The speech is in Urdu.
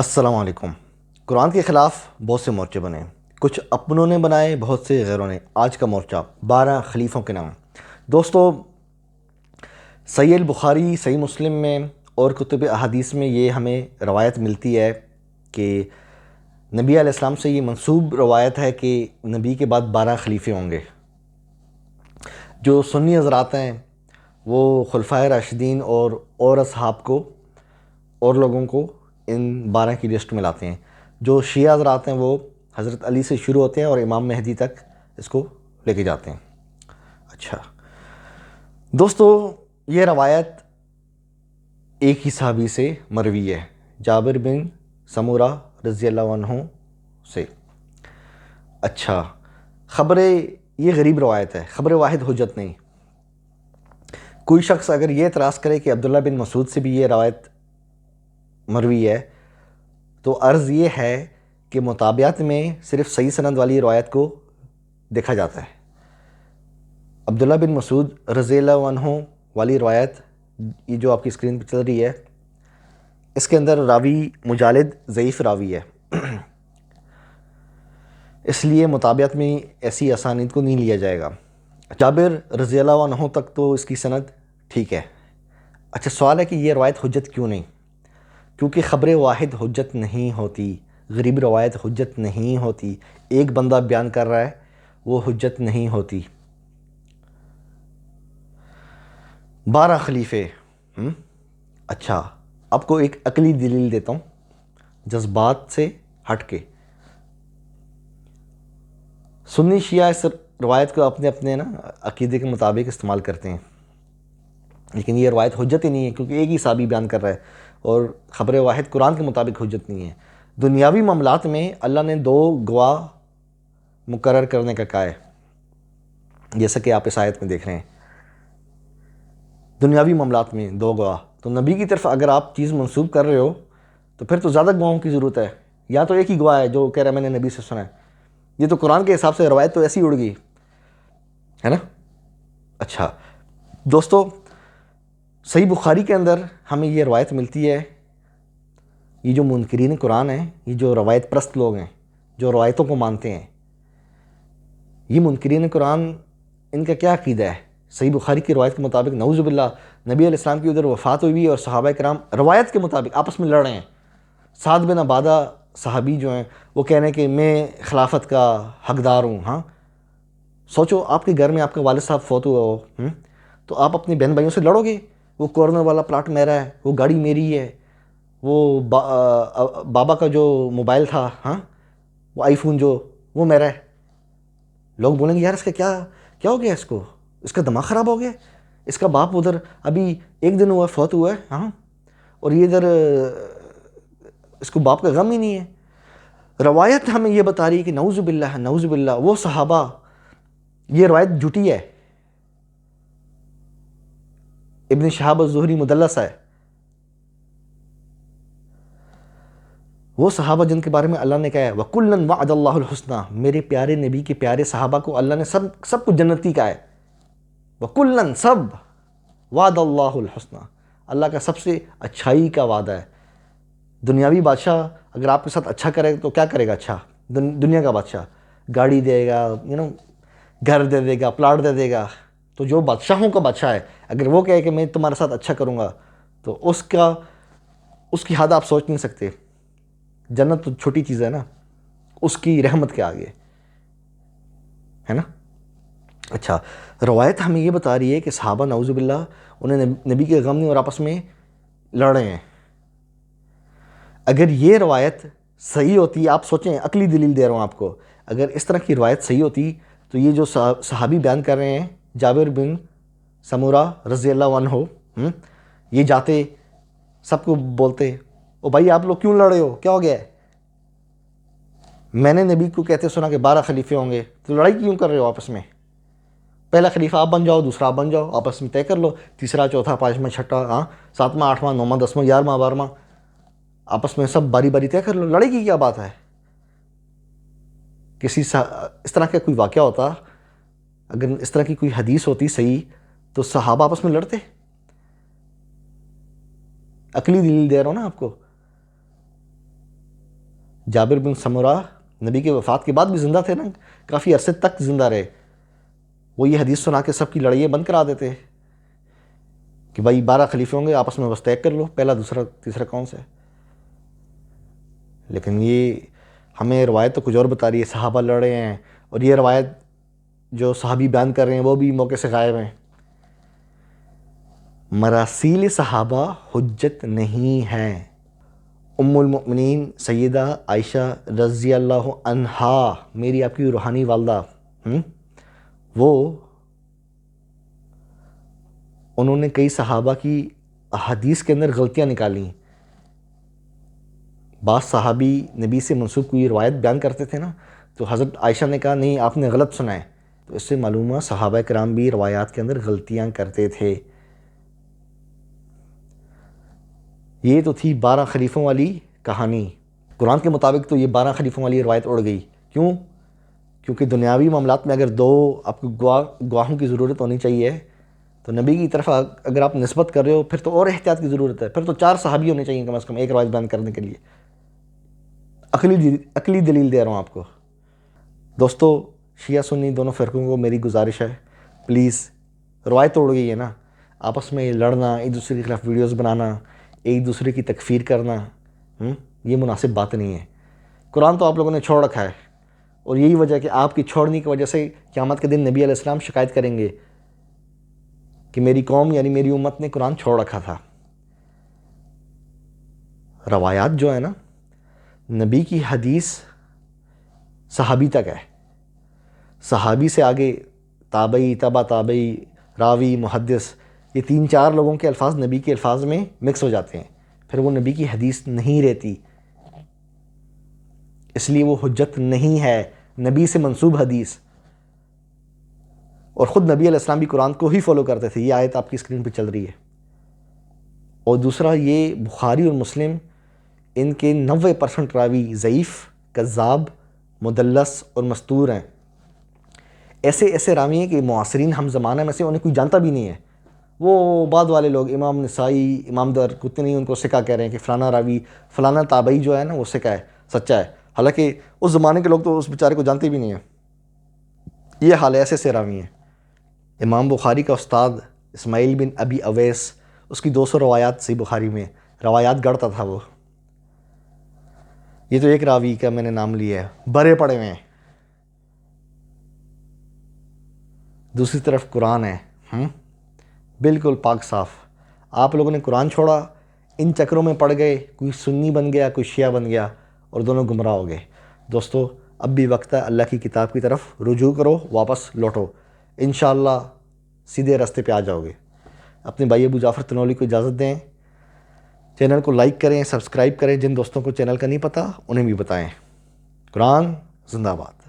السلام علیکم۔ قرآن کے خلاف بہت سے مورچے بنے، کچھ اپنوں نے بنائے، بہت سے غیروں نے۔ آج کا مورچہ 12 خلیفوں کے نام۔ دوستو، صحیح البخاری، صحیح مسلم میں اور کتب احادیث میں یہ ہمیں روایت ملتی ہے کہ نبی علیہ السلام سے یہ منسوب روایت ہے کہ نبی کے بعد 12 خلیفے ہوں گے۔ جو سنی حضرات ہیں وہ خلفائے راشدین اور اصحاب کو اور لوگوں کو ان 12 کی لسٹ میں لاتے ہیں۔ جو شیعہ حضرات ہیں وہ حضرت علی سے شروع ہوتے ہیں اور امام مہدی تک اس کو لے کے جاتے ہیں۔ اچھا دوستو، یہ روایت ایک ہی صحابی سے مروی ہے، جابر بن سمورہ رضی اللہ عنہ سے۔ اچھا، یہ غریب روایت ہے، خبر واحد حجت نہیں۔ کوئی شخص اگر یہ اعتراض کرے کہ عبداللہ بن مسعود سے بھی یہ روایت مروی ہے تو عرض یہ ہے کہ مطابعت میں صرف صحیح سند والی روایت کو دیکھا جاتا ہے۔ عبداللہ بن مسعود رضی اللہ عنہ والی روایت، یہ جو آپ کی اسکرین پہ چل رہی ہے، اس کے اندر راوی مجالد ضعیف راوی ہے، اس لیے مطابعت میں ایسی اسانید کو نہیں لیا جائے گا۔ جابر رضی اللہ عنہ تک تو اس کی سند ٹھیک ہے۔ اچھا، سوال ہے کہ یہ روایت حجت کیوں نہیں؟ کیونکہ خبر واحد حجت نہیں ہوتی، غریب روایت حجت نہیں ہوتی۔ ایک بندہ بیان کر رہا ہے وہ حجت نہیں ہوتی۔ 12 خلیفے۔ اچھا، آپ کو ایک عقلی دلیل دیتا ہوں جذبات سے ہٹ کے۔ سنی شیعہ اس روایت کو اپنے عقیدے کے مطابق استعمال کرتے ہیں، لیکن یہ روایت حجت ہی نہیں ہے کیونکہ ایک ہی صحابی بیان کر رہا ہے، اور خبر واحد قرآن کے مطابق حجت نہیں ہے۔ دنیاوی معاملات میں اللہ نے 2 گواہ مقرر کرنے کا کہا ہے، جیسا کہ آپ اس آیت میں دیکھ رہے ہیں۔ دنیاوی معاملات میں 2 گواہ، تو نبی کی طرف اگر آپ چیز منسوب کر رہے ہو تو پھر تو زیادہ گواہوں کی ضرورت ہے، یا تو ایک ہی گواہ ہے جو کہہ رہا ہے میں نے نبی سے سنا ہے۔ یہ تو قرآن کے حساب سے روایت تو ایسی اڑ گئی ہے نا۔ اچھا دوستو، صحیح بخاری کے اندر ہمیں یہ روایت ملتی ہے۔ یہ جو منکرین قرآن ہیں، یہ جو روایت پرست لوگ ہیں، جو روایتوں کو مانتے ہیں، یہ منکرین قرآن، ان کا کیا عقیدہ ہے؟ صحیح بخاری کی روایت کے مطابق نعوذ باللہ نبی علیہ السلام کی ادھر وفات ہوئی اور صحابہ کرام روایت کے مطابق آپس میں لڑ رہے ہیں۔ سعد بن عبادہ صحابی جو ہیں وہ کہہ رہے ہیں کہ میں خلافت کا حقدار ہوں۔ ہاں سوچو، آپ کے گھر میں آپ کا والد صاحب فوت ہوا ہو تو آپ اپنے بہن بھائیوں سے لڑو گے؟ وہ کارنر والا پلاٹ میرا ہے، وہ گاڑی میری ہے، وہ بابا کا جو موبائل تھا، وہ آئی فون جو، وہ میرا ہے۔ لوگ بولیں گے یار اس کا کیا ہو گیا، اس کا دماغ خراب ہو گیا، اس کا باپ ادھر ابھی 1 دن ہوا فوت ہوا ہے، اور یہ ادھر اس کو باپ کا غم ہی نہیں ہے۔ روایت ہمیں یہ بتا رہی ہے کہ نعوذ باللہ وہ صحابہ، یہ روایت جھوٹی ہے، ابن شہاب الزہری مدلس ہے۔ وہ صحابہ جن کے بارے میں اللہ نے کہا ہے وَكُلًّا وَعَدَ اللَّهُ الْحُسْنَى، میرے پیارے نبی کے پیارے صحابہ کو اللہ نے سب کو جنتی کہا ہے۔ وَكُلًّا، سب، وَعَدَ اللَّهُ الْحُسْنَى، اللہ کا سب سے اچھائی کا وعدہ ہے۔ دنیاوی بادشاہ اگر آپ کے ساتھ اچھا کرے تو کیا کرے گا؟ اچھا، دنیا کا بادشاہ گاڑی دے گا، گھر دے دے گا، پلاٹ دے دے گا۔ تو جو بادشاہوں کا بادشاہ ہے اگر وہ کہے کہ میں تمہارے ساتھ اچھا کروں گا تو اس کی حد آپ سوچ نہیں سکتے۔ جنت تو چھوٹی چیز ہے نا اس کی رحمت کے آگے، ہے نا۔ اچھا، روایت ہمیں یہ بتا رہی ہے کہ صحابہ نعوذ باللہ انہیں نبی کے غم نہیں اور آپس میں لڑ رہے ہیں۔ اگر یہ روایت صحیح ہوتی، آپ سوچیں، عقلی دلیل دے رہا ہوں آپ کو، اگر اس طرح کی روایت صحیح ہوتی تو یہ جو صحابی بیان کر رہے ہیں جابر بن سمورہ رضی اللہ عنہ، یہ جاتے سب کو بولتے او بھائی آپ لوگ کیوں لڑ رہے ہو، کیا ہو گیا ہے؟ میں نے نبی کو کہتے سنا کہ 12 خلیفے ہوں گے، تو لڑائی کیوں کر رہے ہو آپس میں؟ پہلا خلیفہ آپ بن جاؤ، دوسرا آپ بن جاؤ، آپس میں طے کر لو، تیسرا، چوتھا، 5واں، 6واں، 7واں، 8واں، 9واں، 10واں، 11واں، 12واں، آپس میں سب باری باری طے کر لو۔ لڑائی کی کیا بات ہے؟ اس طرح کا کوئی واقعہ ہوتا، اگر اس طرح کی کوئی حدیث ہوتی صحیح، تو صحابہ آپس میں لڑتے؟ عقلی دلیل دے رہا ہوں نا آپ کو۔ جابر بن سمرہ نبی کے وفات کے بعد بھی زندہ تھے نا، کافی عرصے تک زندہ رہے. وہ یہ حدیث سنا کے سب کی لڑائیاں بند کرا دیتے کہ بھائی 12 خلیفے ہوں گے، آپس میں بس طے کر لو پہلا دوسرا تیسرا کون سا ہے. لیکن یہ ہمیں روایت تو کچھ اور بتا رہی ہے، صحابہ لڑ رہے ہیں، اور یہ روایت جو صحابی بیان کر رہے ہیں وہ بھی موقع سے غائب ہیں. مراسیل صحابہ حجت نہیں ہے. ام المؤمنین سیدہ عائشہ رضی اللہ عنہا، میری آپ کی روحانی والدہ، وہ انہوں نے کئی صحابہ کی احادیث کے اندر غلطیاں نکالیں. بعض صحابی نبی سے منسوب کوئی روایت بیان کرتے تھے نا، تو حضرت عائشہ نے کہا نہیں آپ نے غلط سنا ہے. تو اس سے معلوم ہوا صحابہ کرام بھی روایات کے اندر غلطیاں کرتے تھے. یہ تو تھی 12 خلیفوں والی کہانی. قرآن کے مطابق تو یہ 12 خلیفوں والی روایت اڑ گئی. کیوں؟ کیونکہ دنیاوی معاملات میں اگر 2 آپ کو گواہوں کی ضرورت ہونی چاہیے، تو نبی کی طرف اگر آپ نسبت کر رہے ہو پھر تو اور احتیاط کی ضرورت ہے. پھر تو 4 صحابی ہونے چاہیے کم از کم ایک روایت بیان کرنے کے لیے. عقلی دلیل دے رہا ہوں آپ کو. دوستو، شیعہ سنی دونوں فرقوں کو میری گزارش ہے، پلیز روایت توڑ گئی ہے نا، آپس میں لڑنا، ایک دوسرے کے خلاف ویڈیوز بنانا، ایک دوسرے کی تکفیر کرنا، یہ مناسب بات نہیں ہے. قرآن تو آپ لوگوں نے چھوڑ رکھا ہے، اور یہی وجہ ہے کہ آپ کی چھوڑنے کی وجہ سے قیامت کے دن نبی علیہ السلام شکایت کریں گے کہ میری قوم یعنی میری امت نے قرآن چھوڑ رکھا تھا. روایات جو ہے نا، نبی کی حدیث صحابی تک ہے، صحابی سے آگے تابعی، تبع تابعی، راوی، محدث، یہ 3-4 لوگوں کے الفاظ نبی کے الفاظ میں مکس ہو جاتے ہیں، پھر وہ نبی کی حدیث نہیں رہتی. اس لیے وہ حجت نہیں ہے، نبی سے منسوب حدیث. اور خود نبی علیہ السلام بھی قرآن کو ہی فالو کرتے تھے. یہ آیت آپ کی اسکرین پہ چل رہی ہے. اور دوسرا یہ بخاری اور مسلم، ان کے 90% راوی ضعیف، کذاب، مدلس اور مستور ہیں. ایسے راوی ہیں کہ معاصرین ہم زمانہ میں سے انہیں کوئی جانتا بھی نہیں ہے. وہ بعد والے لوگ امام نسائی، امام دارقطنی ان کو سکہ کہہ رہے ہیں کہ فلانا راوی، فلانا تابعی جو ہے نا وہ سکہ ہے، سچا ہے، حالانکہ اس زمانے کے لوگ تو اس بیچارے کو جانتے بھی نہیں ہیں. یہ حال ایسے راوی ہیں. امام بخاری کا استاد اسماعیل بن ابی اویس، اس کی 200 روایات صحیح بخاری میں، روایات گڑتا تھا وہ. یہ تو ایک راوی کا میں نے نام لیا ہے، بڑے پڑے ہوئے ہیں. دوسری طرف قرآن ہے، بالکل پاک صاف. آپ لوگوں نے قرآن چھوڑا، ان چکروں میں پڑ گئے، کوئی سنی بن گیا، کوئی شیعہ بن گیا، اور دونوں گمراہ ہو گئے. دوستو، اب بھی وقت ہے، اللہ کی کتاب کی طرف رجوع کرو، واپس لوٹو، انشاءاللہ سیدھے راستے پہ آ جاؤ گے. اپنے بھائی ابو جعفر تنولی کو اجازت دیں. چینل کو لائک کریں، سبسکرائب کریں. جن دوستوں کو چینل کا نہیں پتہ انہیں بھی بتائیں. قرآن زندہ باد.